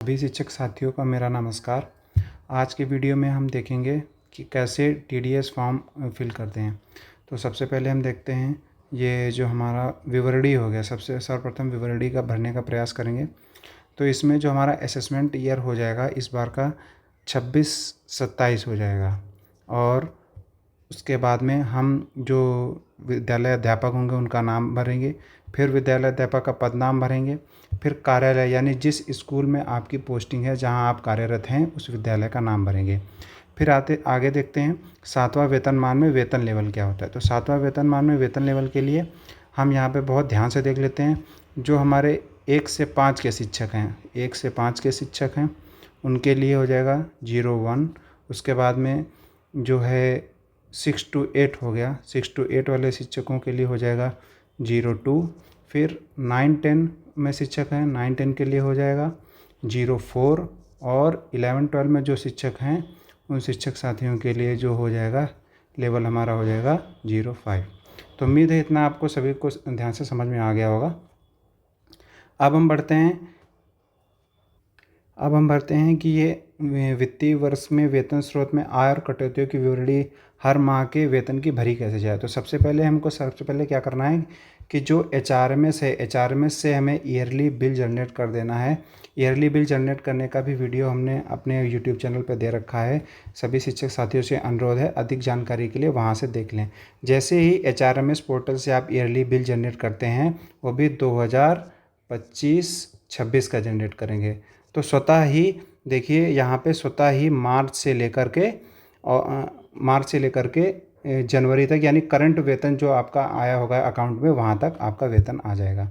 सभी शिक्षक साथियों का मेरा नमस्कार। आज की वीडियो में हम देखेंगे कि कैसे टीडीएस फॉर्म फिल करते हैं। तो सबसे पहले हम देखते हैं ये जो हमारा विवरणी हो गया। सबसे सर्वप्रथम विवरणी का भरने का प्रयास करेंगे। तो इसमें जो हमारा असेसमेंट ईयर हो जाएगा इस बार का 26-27 हो जाएगा। और उसके बाद में हम जो विद्यालय अध्यापक होंगे उनका नाम भरेंगे, फिर विद्यालय अध्यापक का पद नाम भरेंगे, फिर कार्यालय यानी जिस स्कूल में आपकी पोस्टिंग है जहां आप कार्यरत हैं उस विद्यालय का नाम भरेंगे। फिर आगे देखते हैं 7वां वेतनमान में वेतन लेवल क्या होता है। तो 7वां वेतनमान में वेतन लेवल के लिए हम यहाँ पे बहुत ध्यान से देख लेते हैं। जो हमारे 1 से 5 के शिक्षक हैं, 1 से 5 के शिक्षक हैं उनके लिए हो जाएगा 01। उसके बाद में जो है 6 to 8 हो गया, 6 to 8 वाले शिक्षकों के लिए हो जाएगा 02। फिर 9-10 में शिक्षक हैं, 9-10 के लिए हो जाएगा 04। और 11-12 में जो शिक्षक हैं उन शिक्षक साथियों के लिए जो हो जाएगा लेवल हमारा हो जाएगा 05। तो उम्मीद है इतना आपको सभी को ध्यान से समझ में आ गया होगा। अब हम बढ़ते हैं कि ये वित्तीय वर्ष में वेतन स्रोत में आय और कटौतियों की विवरणी हर माह के वेतन की भरी कैसे जाए। तो सबसे पहले क्या करना है कि जो HRMS है, HRMS से हमें ईयरली बिल जनरेट कर देना है। ईयरली बिल जनरेट करने का भी वीडियो हमने अपने यूट्यूब चैनल पर दे रखा है। सभी शिक्षक साथियों से अनुरोध है अधिक जानकारी के लिए वहाँ से देख लें। जैसे ही HRMS पोर्टल से आप ईयरली बिल जनरेट करते हैं वो भी 2025-26 का जनरेट करेंगे। तो स्वतः ही देखिए यहाँ पे स्वतः ही मार्च से लेकर के जनवरी तक यानी करंट वेतन जो आपका आया होगा अकाउंट में वहाँ तक आपका वेतन आ जाएगा।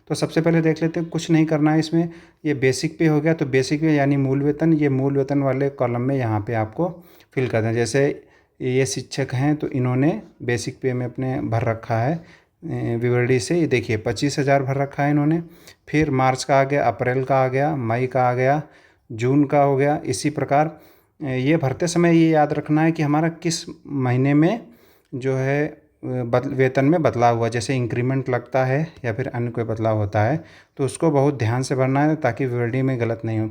तो सबसे पहले देख लेते हैं, कुछ नहीं करना है इसमें। ये बेसिक पे हो गया, तो बेसिक पे यानी मूल वेतन, ये मूल वेतन वाले कॉलम में यहाँ पे आपको फिल कर दें। जैसे ये शिक्षक हैं तो इन्होंने बेसिक पे में अपने भर रखा है विवरणी से। ये देखिए 25,000 भर रखा है इन्होंने। फिर मार्च का आ गया, अप्रैल का आ गया, मई का आ गया, जून का हो गया। इसी प्रकार ये भरते समय ये याद रखना है कि हमारा किस महीने में जो है वेतन में बदलाव हुआ, जैसे इंक्रीमेंट लगता है या फिर अन्य कोई बदलाव होता है तो उसको बहुत ध्यान से भरना है ताकि विवरणी में गलत नहीं हो।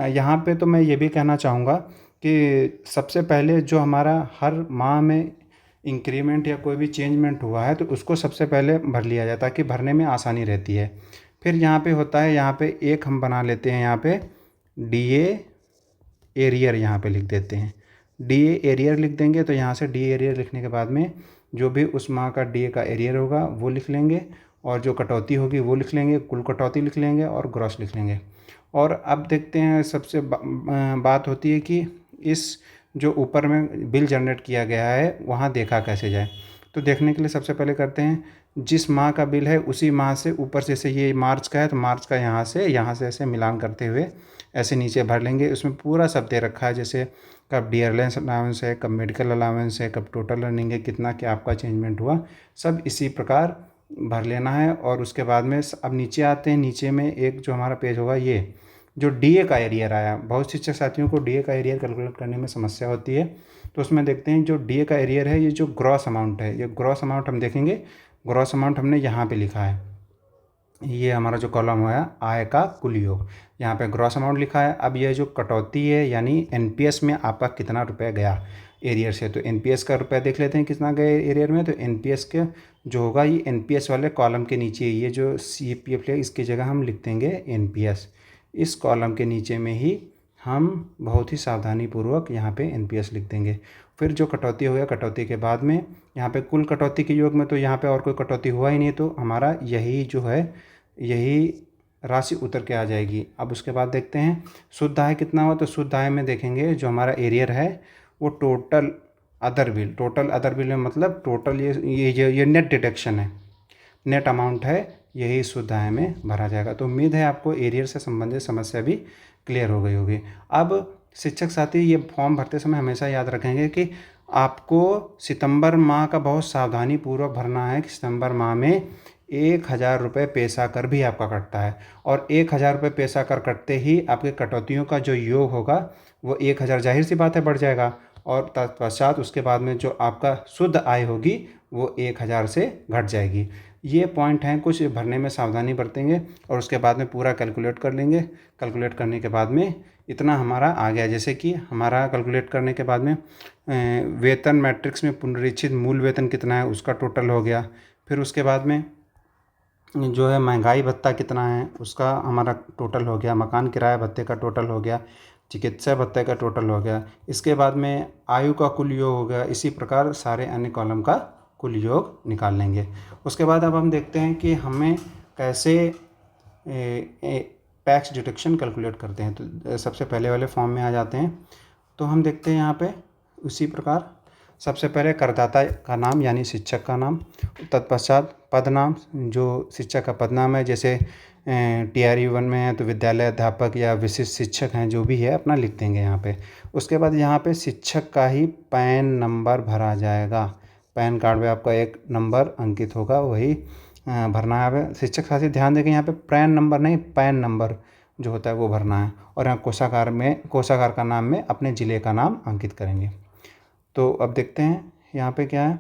यहाँ पे तो मैं ये भी कहना चाहूँगा कि सबसे पहले जो हमारा हर माह में इंक्रीमेंट या कोई भी चेंजमेंट हुआ है तो उसको सबसे पहले भर लिया जाए ताकि भरने में आसानी रहती है। फिर यहाँ पे होता है, यहाँ पे एक हम बना लेते हैं, यहाँ पे DA एरियर यहाँ पे लिख देते हैं। DA एरियर लिख देंगे तो यहाँ से DA एरियर लिखने के बाद में जो भी उस माह का DA का एरियर होगा वो लिख लेंगे और जो कटौती होगी वो लिख लेंगे, कुल कटौती लिख लेंगे और ग्रॉस लिख लेंगे। और अब देखते हैं सबसे बात होती है कि इस जो ऊपर में बिल जनरेट किया गया है वहाँ देखा कैसे जाए। तो देखने के लिए सबसे पहले करते हैं, जिस माह का बिल है उसी माह से ऊपर से, जैसे ये मार्च का है तो मार्च का यहाँ से ऐसे मिलान करते हुए ऐसे नीचे भर लेंगे। उसमें पूरा सब दे रखा है, जैसे कब डियरलेंस अलाउंस है, कब मेडिकल अलाउंस है, कब टोटल अर्निंग है, कितना क्या आपका चेंजमेंट हुआ, सब इसी प्रकार भर लेना है। और उसके बाद में अब नीचे आते हैं। नीचे में एक जो हमारा पेज होगा, ये जो DA का एरियर आया, बहुत शिक्षक साथियों को DA का एरियर कैलकुलेट करने में समस्या होती है। तो उसमें देखते हैं जो DA का एरियर है, ये जो ग्रॉस अमाउंट है, ये ग्रॉस अमाउंट हम देखेंगे। ग्रॉस अमाउंट हमने यहाँ पे लिखा है, ये हमारा जो कॉलम है आय का कुल योग, यहाँ पे ग्रॉस अमाउंट लिखा है। अब ये जो कटौती है यानी NPS में आपका कितना रुपया गया एरियर से, तो NPS का रुपया देख लेते हैं कितना गए एरियर में। तो NPS के जो होगा ये NPS वाले कॉलम के नीचे, ये जो CPF है इसकी जगह हम लिख देंगे NPS। इस कॉलम के नीचे में ही हम बहुत ही सावधानीपूर्वक यहाँ पे NPS लिख देंगे। फिर जो कटौती हो गया, कटौती के बाद में यहाँ पे कुल कटौती के योग में तो यहाँ पे और कोई कटौती हुआ ही नहीं, तो हमारा यही जो है यही राशि उतर के आ जाएगी। अब उसके बाद देखते हैं शुद्ध आय कितना हुआ। तो शुद्ध आय में देखेंगे जो हमारा एरियर है वो टोटल अदर बिल में मतलब टोटल ये नेट डिडक्शन है, नेट अमाउंट है, यही शुद्ध आय में भरा जाएगा। तो उम्मीद है आपको एरियर से संबंधित समस्या भी क्लियर हो गई होगी। अब शिक्षक साथी ये फॉर्म भरते समय हमेशा याद रखेंगे कि आपको सितंबर माह का बहुत सावधानी पूर्वक भरना है कि सितंबर माह में 1,000 रुपये पेशा कर भी आपका कटता है। और 1,000 रुपये पेशा कर कटते ही आपके कटौतियों का जो योग होगा वो 1,000 जाहिर सी बात है बढ़ जाएगा। और तत्पश्चात उसके बाद में जो आपका शुद्ध आय होगी वो 1,000 से घट जाएगी। ये पॉइंट हैं कुछ, भरने में सावधानी बरतेंगे और उसके बाद में पूरा कैलकुलेट कर लेंगे। कैलकुलेट करने के बाद में इतना हमारा आ गया। जैसे कि हमारा कैलकुलेट करने के बाद में वेतन मैट्रिक्स में पुनरीक्षित मूल वेतन कितना है उसका टोटल हो गया। फिर उसके बाद में जो है महंगाई भत्ता कितना है उसका हमारा टोटल हो गया। मकान किराया भत्ते का टोटल हो गया। चिकित्सा भत्ते का टोटल हो गया। इसके बाद में आयु का कुल योग हो गया। इसी प्रकार सारे अन्य कॉलम का कुल योग निकाल लेंगे। उसके बाद अब हम देखते हैं कि हमें कैसे टैक्स डिडक्शन कैलकुलेट करते हैं। तो सबसे पहले वाले फॉर्म में आ जाते हैं। तो हम देखते हैं यहाँ पे उसी प्रकार सबसे पहले करदाता का नाम यानी शिक्षक का नाम, तत्पश्चात पद नाम जो शिक्षक का पद नाम है। जैसे TRE 1 में है तो विद्यालय अध्यापक या विशिष्ट शिक्षक हैं, जो भी है अपना लिख देंगे यहाँ पे। उसके बाद यहाँ पे शिक्षक का ही पैन नंबर भरा जाएगा। पैन कार्ड में आपका एक नंबर अंकित होगा, वही भरना है। शिक्षक साथी ध्यान देंगे यहाँ पे पैन नंबर नहीं, पैन नंबर जो होता है वो भरना है। और यहाँ कोषागार का नाम में अपने ज़िले का नाम अंकित करेंगे। तो अब देखते हैं यहाँ पे क्या है।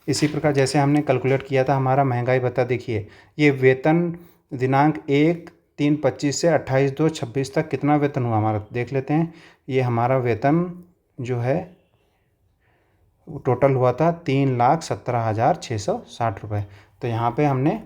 इसी प्रकार जैसे हमने कैलकुलेट किया था हमारा महंगाई भत्ता, देखिए ये वेतन दिनांक 1/3/25 से 28/2/26 तक कितना वेतन हुआ हमारा देख लेते हैं। ये हमारा वेतन जो है टोटल हुआ था 3,17,660 रुपये। तो यहाँ पे हमने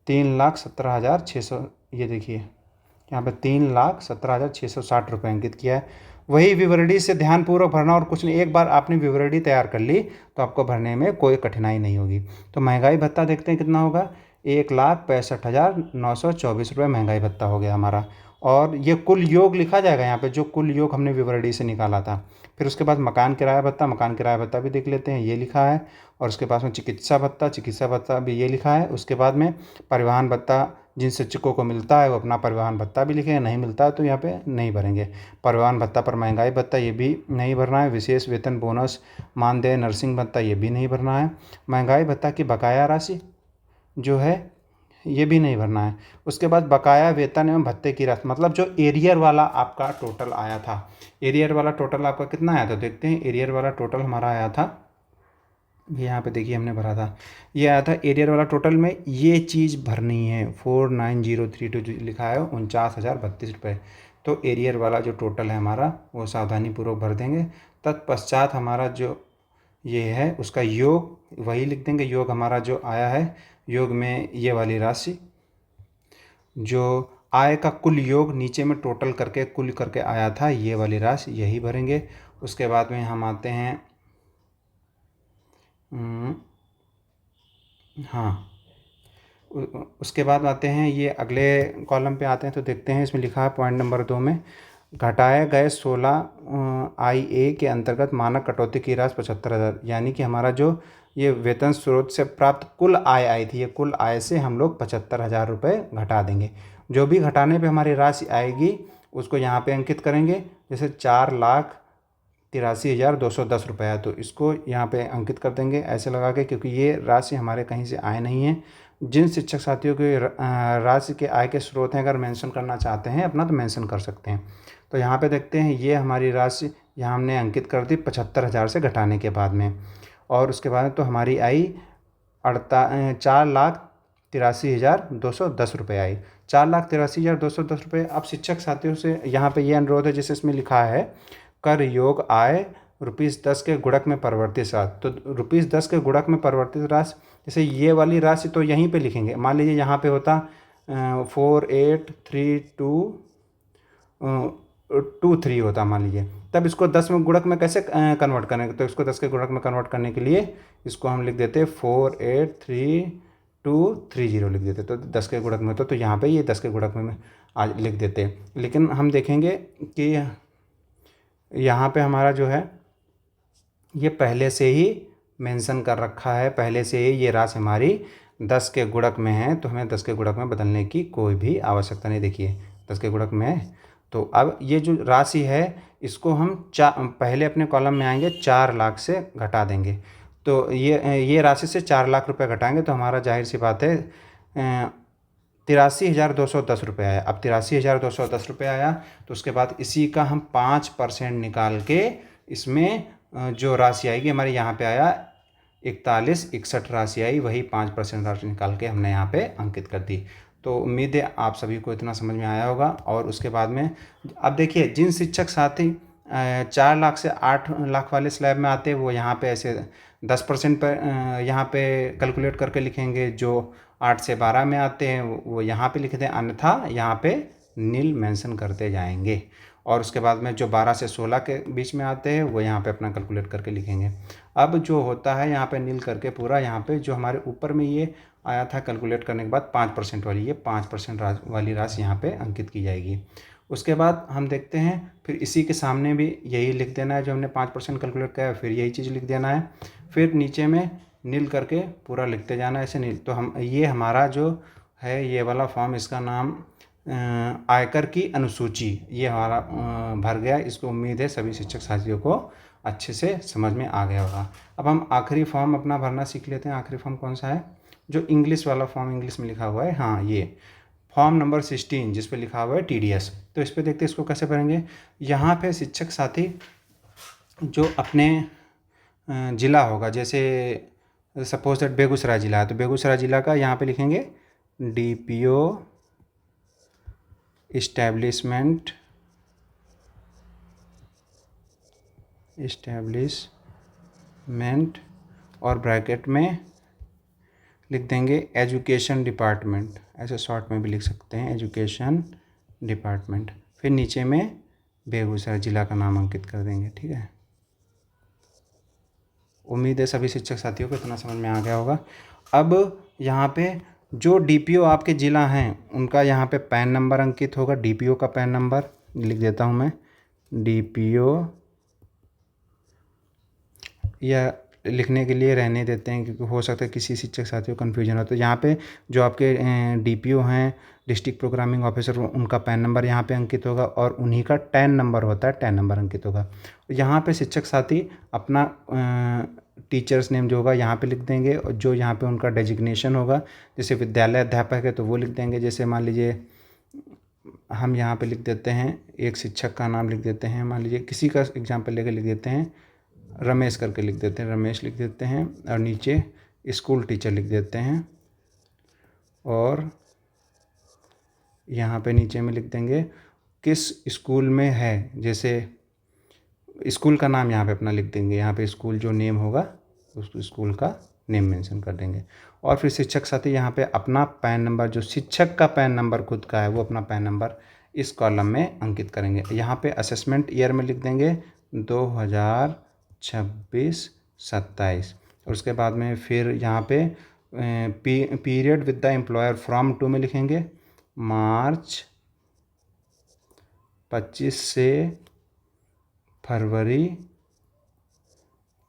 3,17,600, ये देखिए यहाँ पे 3,17,660 रुपये अंकित किया है। वही विवरणी से ध्यानपूर्वक भरना और कुछ नहीं। एक बार आपने विवरणी तैयार कर ली तो आपको भरने में कोई कठिनाई नहीं होगी। तो महंगाई भत्ता देखते हैं कितना होगा। 1,65,924 रुपये महंगाई भत्ता हो गया हमारा। और ये कुल योग लिखा जाएगा यहाँ पे, जो कुल योग हमने विवरणी से निकाला था। फिर उसके बाद मकान किराया भत्ता भी देख लेते हैं, ये लिखा है। और उसके पास में चिकित्सा भत्ता भी ये लिखा है। उसके बाद में परिवहन भत्ता जिन शिक्षकों को मिलता है वो अपना परिवहन भत्ता भी लिखेंगे, नहीं मिलता है तो यहाँ पे नहीं भरेंगे। परिवहन भत्ता पर महंगाई भत्ता ये भी नहीं भरना है। विशेष वेतन बोनस मानदेय नर्सिंग भत्ता ये भी नहीं भरना है। महंगाई भत्ता की बकाया राशि जो है ये भी नहीं भरना है। उसके बाद बकाया वेतन एवं भत्ते की राशि, मतलब जो एरियर वाला आपका टोटल आया था, एरियर वाला टोटल आपका कितना आया था देखते हैं। एरियर वाला टोटल हमारा आया था, ये यहाँ पे देखिए हमने भरा था, ये आया था एरियर वाला टोटल में। ये चीज़ भरनी है 49032 जो लिखा है 49,032 रुपये। तो एरियर वाला जो टोटल है हमारा वो सावधानी पूर्वक भर देंगे। तत्पश्चात हमारा जो ये है उसका योग वही लिख देंगे। योग हमारा जो आया है, योग में ये वाली राशि जो आय का कुल योग नीचे में टोटल करके कुल करके आया था, ये वाली राशि यही भरेंगे। उसके बाद में हम आते हैं हाँ, उसके बाद आते हैं ये अगले कॉलम पे आते हैं। तो देखते हैं इसमें लिखा है पॉइंट नंबर 2 में घटाए गए 16IA के अंतर्गत मानक कटौती की राशि 75,000, यानी कि हमारा जो ये वेतन स्रोत से प्राप्त कुल आय आई थी, ये कुल आय से हम लोग 75,000 रुपये घटा देंगे। जो भी घटाने पे हमारी राशि आएगी उसको यहाँ पे अंकित करेंगे। जैसे 4,83,210 रुपये है तो इसको यहाँ पे अंकित कर देंगे ऐसे लगा के, क्योंकि ये राशि हमारे कहीं से आए नहीं है। जिन शिक्षक साथियों के राशि के आय के स्रोत हैं, अगर मेंशन करना चाहते हैं अपना तो मेंशन कर सकते हैं। तो यहाँ पे देखते हैं ये हमारी राशि यहाँ हमने अंकित कर दी 75,000 से घटाने के बाद में। और उसके बाद तो हमारी आई 4,83,210 रुपये आई, 4,83,210 रुपये। अब शिक्षक साथियों से यहाँ पे ये अनुरोध है, जैसे इसमें लिखा है कर योग आय ₹10 के गुणक में परिवर्तित राशि। तो ₹10 के गुणक में परिवर्तित राशि, जैसे ये वाली राशि तो यहीं पे लिखेंगे। मान लीजिए यहाँ पे होता 483223 होता मान लीजिए, तब इसको 10 में गुणक में कैसे कन्वर्ट करेंगे। तो इसको 10 के गुणक में कन्वर्ट करने के लिए इसको हम लिख देते 483230 लिख देते। तो 10 के गुणक में तो यहाँ पे ये 10 के गुणक में आज लिख देते। लेकिन हम देखेंगे कि यहाँ पे हमारा जो है ये पहले से ही मेंशन कर रखा है, पहले से ही ये राशि हमारी 10 के गुणक में है, तो हमें 10 के गुणक में बदलने की कोई भी आवश्यकता नहीं। देखिए 10 के गुणक में है। तो अब ये जो राशि है इसको हम पहले अपने कॉलम में आएंगे 4 लाख से घटा देंगे। तो ये राशि से 4 लाख रुपये घटाएंगे तो हमारा जाहिर सी बात है 83,210 रुपये आया। अब 83,210 रुपये आया तो उसके बाद इसी का हम 5% निकाल के इसमें जो राशि आएगी हमारे यहाँ पे आया 41 61 राशि आई, वही 5% राशि निकाल के हमने यहाँ पे अंकित कर दी। तो उम्मीद है आप सभी को इतना समझ में आया होगा। और उसके बाद में अब देखिए, जिन शिक्षक साथी 4 लाख से 8 लाख वाले स्लैब में आते हैं वो यहाँ पे ऐसे 10% पर यहाँ पे कैलकुलेट करके लिखेंगे। जो 8 से 12 में आते हैं वो यहाँ पे लिखते हैं, अन्यथा यहाँ पे नील मेंशन करते जाएंगे। और उसके बाद में जो 12 से 16 के बीच में आते हैं वो यहाँ पे अपना कैलकुलेट करके लिखेंगे। अब जो होता है यहाँ पे नील करके पूरा यहाँ पे जो हमारे ऊपर में ये आया था कैलकुलेट करने के बाद 5% वाली, ये 5% वाली राशि यहाँ पे अंकित की जाएगी। उसके बाद हम देखते हैं फिर इसी के सामने भी यही लिख देना है जो हमने 5% कैलकुलेट किया है, फिर यही चीज़ लिख देना है, फिर नीचे में नील करके पूरा लिखते जाना है ऐसे नील। तो हम ये हमारा जो है ये वाला फॉर्म, इसका नाम आयकर की अनुसूची, ये हमारा भर गया। इसको उम्मीद है सभी शिक्षक साथियों को अच्छे से समझ में आ गया होगा। अब हम आखिरी फॉर्म अपना भरना सीख लेते हैं। आखिरी फॉर्म कौन सा है? जो इंग्लिश वाला फॉर्म, इंग्लिश में लिखा हुआ है, हाँ ये फॉर्म नंबर 16 जिस पे लिखा हुआ है TDS। तो इस पर देखते हैं इसको कैसे भरेंगे। यहाँ पे शिक्षक साथी जो अपने ज़िला होगा, जैसे सपोज दैट बेगूसराय ज़िला है तो बेगूसराय ज़िला का यहाँ पे लिखेंगे DPO इस्टेब्लिशमेंट और ब्रैकेट में लिख देंगे एजुकेशन डिपार्टमेंट, ऐसे शॉर्ट में भी लिख सकते हैं एजुकेशन डिपार्टमेंट। फिर नीचे में बेगूसराय ज़िला का नाम अंकित कर देंगे। ठीक है, उम्मीद है सभी शिक्षक साथियों को इतना समझ में आ गया होगा। अब यहाँ पे जो DPO आपके ज़िला हैं उनका यहाँ पे पैन नंबर अंकित होगा। DPO का पैन नंबर लिख देता हूँ मैं, DPO, या लिखने के लिए रहने देते हैं क्योंकि हो सकता है किसी शिक्षक साथियों को कन्फ्यूजन हो। तो यहाँ पे जो आपके DPO हैं, डिस्ट्रिक्ट प्रोग्रामिंग ऑफिसर, उनका पैन नंबर यहाँ पे अंकित होगा और उन्हीं का टैन नंबर होता है, टैन नंबर अंकित होगा। यहाँ पे शिक्षक साथी अपना टीचर्स नेम जो होगा यहाँ पे लिख देंगे और जो यहाँ पे उनका डेजिग्नेशन होगा, जैसे विद्यालय अध्यापक है तो वो लिख देंगे। जैसे मान लीजिए हम यहाँ पे लिख देते हैं, एक शिक्षक का नाम लिख देते हैं, मान लीजिए किसी का एग्जाम्पल लेकर लिख देते हैं, रमेश करके लिख देते हैं, रमेश लिख देते हैं और नीचे स्कूल टीचर लिख देते हैं। और यहाँ पे नीचे में लिख देंगे किस स्कूल में है, जैसे स्कूल का नाम यहाँ पे अपना लिख देंगे। यहाँ पे स्कूल जो नेम होगा उस स्कूल का नेम मेंशन कर देंगे। और फिर शिक्षक साथी यहाँ पे अपना पैन नंबर, जो शिक्षक का पैन नंबर खुद का है वो अपना पैन नंबर इस कॉलम में अंकित करेंगे। यहाँ पे असेसमेंट ईयर में लिख देंगे 2026-27। और उसके बाद में फिर यहाँ पे period with the employer from to में लिखेंगे मार्च 25 से फरवरी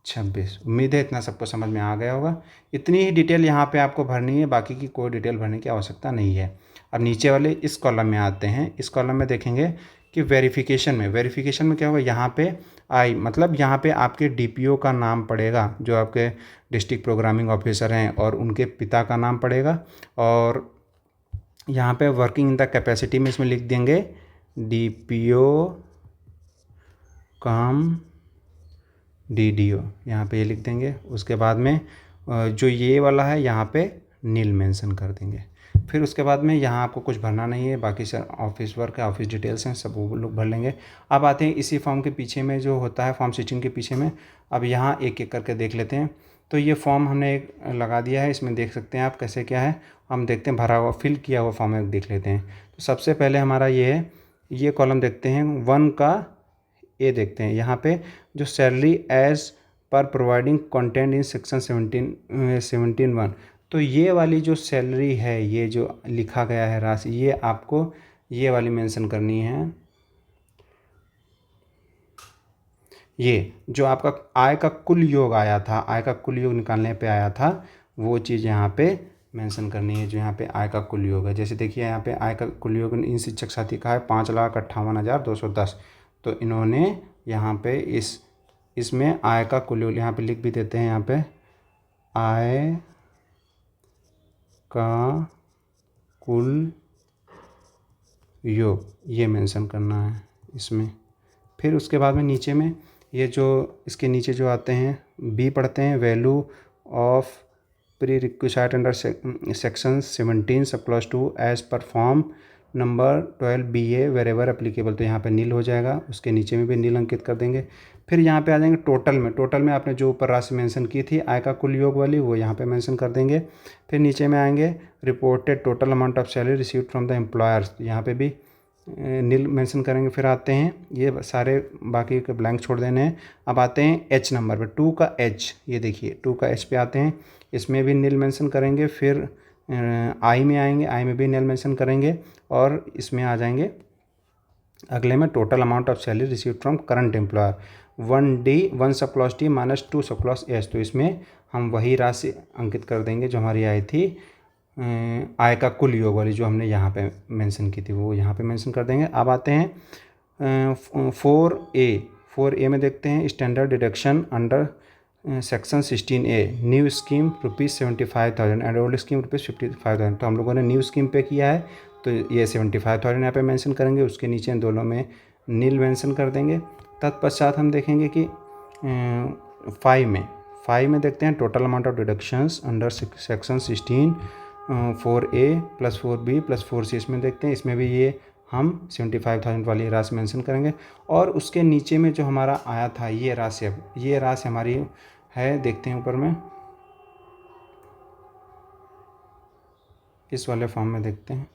26। उम्मीद है इतना सबको समझ में आ गया होगा। इतनी ही डिटेल यहाँ पे आपको भरनी है, बाकी की कोई डिटेल भरने की आवश्यकता नहीं है। अब नीचे वाले इस कॉलम में आते हैं। इस कॉलम में देखेंगे कि वेरिफिकेशन में क्या होगा, यहाँ पे मतलब यहाँ पे आपके DPO का नाम पड़ेगा, जो आपके डिस्ट्रिक्ट प्रोग्रामिंग ऑफिसर हैं, और उनके पिता का नाम पड़ेगा। और यहाँ पे वर्किंग इन द कैपेसिटी में इसमें लिख देंगे DPO कम DDO, यहाँ पे ये लिख देंगे। उसके बाद में जो ये वाला है यहाँ पे नील मेंशन कर देंगे। फिर उसके बाद में यहाँ आपको कुछ भरना नहीं है, बाकी सर ऑफिस वर्क है, ऑफिस डिटेल्स हैं, सब वो लोग भर लेंगे। अब आते हैं इसी फॉर्म के पीछे में जो होता है, फॉर्म 16 के पीछे में। अब यहाँ एक एक करके देख लेते हैं। तो ये फॉर्म हमने एक लगा दिया है, इसमें देख सकते हैं आप कैसे क्या है। हम देखते हैं भरा हुआ फिल किया हुआ फॉर्म एक देख लेते हैं। तो सबसे पहले हमारा ये है, ये कॉलम देखते हैं 1 का ये देखते हैं। यहाँ पे जो salary as per providing content in section 17(1), तो ये वाली जो सैलरी है, ये जो लिखा गया है राशि, ये आपको ये वाली मेंशन करनी है। ये जो आपका आय का कुल योग आया था, आय का कुल योग निकालने पे आया था, वो चीज़ यहाँ पे मेंशन करनी है, जो यहाँ पे आय का कुल योग है। जैसे देखिए यहाँ पे आय का कुल योग इन शिक्षक साथी का है 5,58,210। तो इन्होंने यहाँ पे इसमें आय का कुल योग यहाँ पे लिख भी देते हैं। यहाँ पे आय का कुल योग ये मेंशन करना है इसमें। फिर उसके बाद में नीचे में ये जो इसके नीचे जो आते हैं B पढ़ते हैं, value of prerequisite under section 17 sub clause 2 as per form number 12 BA wherever applicable. तो यहाँ पे नील हो जाएगा, उसके नीचे में भी नील अंकित कर देंगे। फिर यहाँ पे आ जाएंगे टोटल में आपने जो ऊपर राशि मेंशन की थी आय का कुल योग वाली, वो यहाँ पे मेंशन कर देंगे। फिर नीचे में आएंगे reported total amount of salary received from the employers, यहाँ पे भी नील मेंशन करेंगे। फिर आते हैं, ये सारे बाकी के ब्लैंक छोड़ देने हैं। अब आते हैं H नंबर पे, 2 का H, ये देखिए 2 का H पे आते हैं, इसमें भी नील मेंशन करेंगे। फिर आई में आएंगे, आई में भी नील मेंशन करेंगे। और इसमें आ जाएंगे अगले में total amount of salary received from current employer 1D 1 sub clause T minus 2 sub clause H. तो इसमें हम वही राशि अंकित कर देंगे जो हमारी आई थी आय का कुल योग वाली, जो हमने यहाँ पे मेंशन की थी वो यहाँ पे मेंशन कर देंगे। अब आते हैं 4A में देखते हैं standard deduction under section 16A new scheme ₹75,000 and old scheme ₹55,000। तो हम लोगों ने न्यू स्कीम पे किया है तो ये 75,000 यहाँ पे मेंशन करेंगे, उसके नीचे दोनों में नील मेंशन कर देंगे। तत्पश्चात हम देखेंगे कि 5 में देखते हैं total amount of deductions under section 16 4A + 4B + 4C, इसमें देखते हैं, इसमें भी ये हम 75,000 वाली राशि मेंशन करेंगे। और उसके नीचे में जो हमारा आया था ये राशि, अब ये राशि हमारी है, देखते हैं ऊपर में इस वाले फॉर्म में देखते हैं।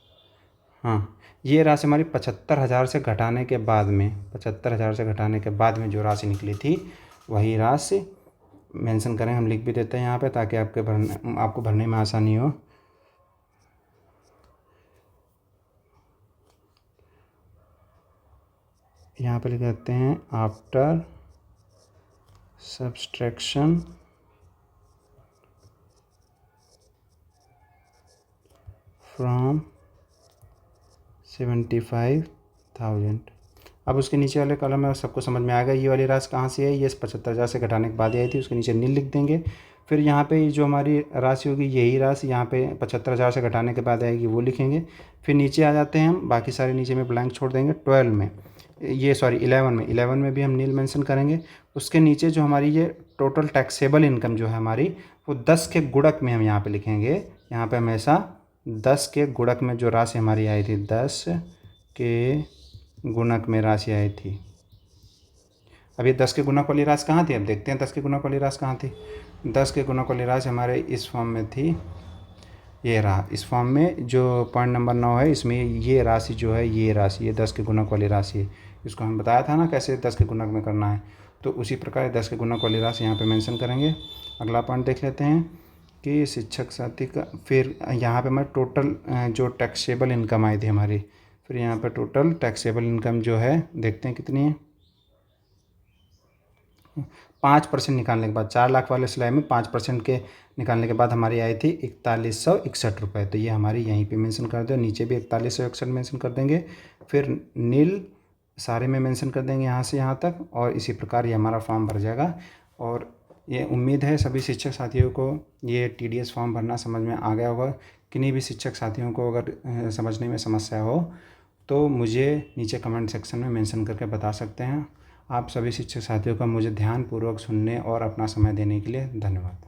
हाँ, ये राशि हमारी 75,000 से घटाने के बाद में, 75,000 से घटाने के बाद में जो राशि निकली थी वही राशि मेंशन करें। हम लिख भी देते हैं यहाँ पे ताकि आपको भरने में आसानी हो। यहाँ पे लिख देते हैं आफ्टर सब्सट्रैक्शन फ्रॉम 75,000। अब उसके नीचे वाले कॉलम में सबको समझ में आ गया ये वाली राशि कहाँ से है, ये 75,000 से घटाने के बाद आई थी, उसके नीचे नील लिख देंगे। फिर यहाँ पे जो हमारी राशि होगी यही राशि यहाँ पे 75,000 से घटाने के बाद आएगी, वो लिखेंगे। फिर नीचे आ जाते हैं हम, बाकी सारे नीचे में ब्लैंक छोड़ देंगे। 12 में, ये सॉरी 11 में भी हम नील मेंशन करेंगे। उसके नीचे जो हमारी ये टोटल टैक्सेबल इनकम जो है हमारी, वो 10 के गुणक में हम यहाँ पे लिखेंगे। यहाँ पे हमेशा 10 के गुणक में जो राशि हमारी आई थी, 10 के गुणक में राशि आई थी। अब ये 10 के गुणक वाली राशि कहाँ थी, अब देखते हैं 10 के गुणक वाली राशि कहाँ थी। 10 के गुणक वाली राशि हमारे इस फॉर्म में थी, ये रहा। इस फॉर्म में जो पॉइंट नंबर 9 है, इसमें ये राशि जो है, ये राशि, ये 10 के गुणक वाली राशि है। इसको हम बताया था ना कैसे 10 के गुणक में करना है, तो उसी प्रकार 10 के गुणक वाली राशि यहाँ पे मेंशन करेंगे। अगला पॉइंट देख लेते हैं कि शिक्षक साथी का, फिर यहाँ पे मैं टोटल जो टैक्सेबल इनकम आई थी हमारी, फिर यहाँ पे टोटल टैक्सेबल इनकम जो है देखते हैं कितनी है। 5% निकालने के बाद, 4 लाख वाले स्लैब में 5% के निकालने के बाद हमारी आई थी 4161 रुपये। तो ये हमारी यहीं पे मेंशन कर दो, नीचे भी 4161 मेंशन कर देंगे। फिर नील सारे में मेंशन कर देंगे यहाँ से यहाँ तक, और इसी प्रकार ये हमारा फॉर्म भर जाएगा। और ये उम्मीद है सभी शिक्षक साथियों को ये TDS फॉर्म भरना समझ में आ गया होगा। किन्हीं भी शिक्षक साथियों को अगर समझने में समस्या हो तो मुझे नीचे कमेंट सेक्शन में मेंशन करके बता सकते हैं। आप सभी शिक्षक साथियों का मुझे ध्यानपूर्वक सुनने और अपना समय देने के लिए धन्यवाद।